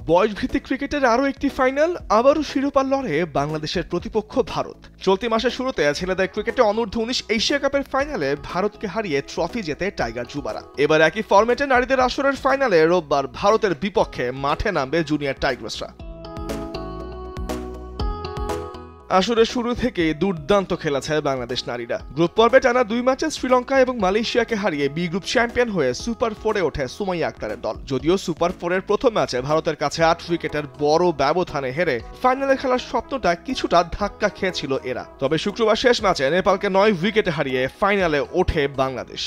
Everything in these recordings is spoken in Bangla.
বয়সভিত্তিক ক্রিকেটের আরও একটি ফাইনাল, আবারও শিরোপার লড়াইয়ে বাংলাদেশের প্রতিপক্ষ ভারত। চলতি মাসের শুরুতে ছেলেদের ক্রিকেটে অনূর্ধ্ব-19 এশিয়া কাপের ফাইনালে ভারতকে হারিয়ে ট্রফি জেতে টাইগার যুবারা। এবার একই ফরম্যাটে নারীদের আসরের ফাইনালে রোববার ভারতের বিপক্ষে মাঠে নামবে জুনিয়র টাইগ্রেসরা। আসরের শুরু থেকে দুর্দান্ত খেলেছে বাংলাদেশ নারীরা। গ্রুপ পর্বে টানা 2 ম্যাচে শ্রীলঙ্কা এবং মালয়েশিয়াকে হারিয়ে বি গ্রুপ চ্যাম্পিয়ন হয়ে সুপার 4-এ ওঠে সুমাইয়া আক্তারের দল। যদিও সুপার 4-এর প্রথম ম্যাচে ভারতের কাছে 8 উইকেটের বড় ব্যবধানে হেরে ফাইনালে খেলার স্বপ্নটা কিছুটা ধাক্কা খেয়েছিল এরা। তবে শুক্রবার শেষ ম্যাচে নেপালকে 9 উইকেটে হারিয়ে ফাইনালে ওঠে বাংলাদেশ।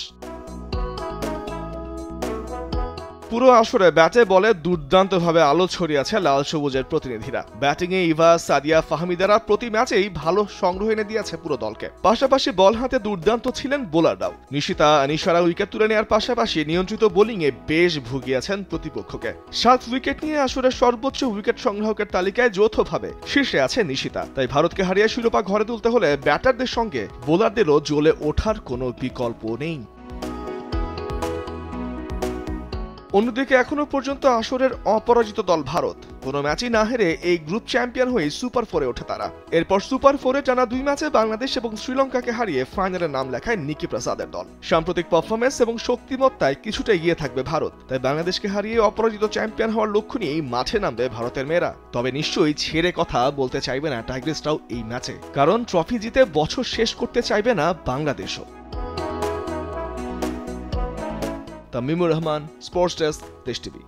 পুরো আসরে ব্যাটে বলে দুর্দান্তভাবে আলো ছড়িয়েছে লাল সবুজের প্রতিনিধিরা। ব্যাটিংয়ে ইভা, সাদিয়া, ফাহমিদারা প্রতি ম্যাচেই ভালো সংগ্রহ এনে দিয়েছে পুরো দলকে। পাশাপাশি বল হাতে দুর্দান্ত ছিলেন বোলাররাও। নিশিতা, আনিশারা উইকেট তুলে নেওয়ার পাশাপাশি নিয়ন্ত্রিত বোলিংয়ে বেশ ভুগিয়েছেন প্রতিপক্ষকে। 7 উইকেট নিয়ে আসরের সর্বোচ্চ উইকেট সংগ্রাহকের তালিকায় যৌথভাবে শীর্ষে আছে নিশিতা। তাই ভারতকে হারিয়ে শিরোপা ঘরে তুলতে হলে ব্যাটারদের সঙ্গে বোলারদেরও জ্বলে ওঠার কোনো বিকল্প নেই। অন্যদিকে এখনো পর্যন্ত আসরের অপরাজিত দল ভারত। কোনো ম্যাচই না হেরে এই গ্রুপ চ্যাম্পিয়ন হয়ে সুপার 4-এ ওঠে তারা। এরপর সুপার 4-এ টানা 2 ম্যাচে বাংলাদেশ এবং শ্রীলঙ্কাকে হারিয়ে ফাইনালে নাম লেখায় নিকি প্রসাদের দল। সাম্প্রতিক পারফরমেন্স এবং শক্তিমত্তায় কিছুটা এগিয়ে থাকবে ভারত। তাই বাংলাদেশকে হারিয়ে অপরাজিত চ্যাম্পিয়ন হওয়ার লক্ষ্য নিয়েই মাঠে নামবে ভারতের মেয়েরা। তবে নিশ্চয়ই ছেড়ে কথা বলতে চাইবে না টাইগ্রেসরাও এই ম্যাচে, কারণ ট্রফি জিতে বছর শেষ করতে চাইবে না বাংলাদেশও। তামিমুর রহমান, স্পোর্টস ডেস্ক, দেশ টিভি।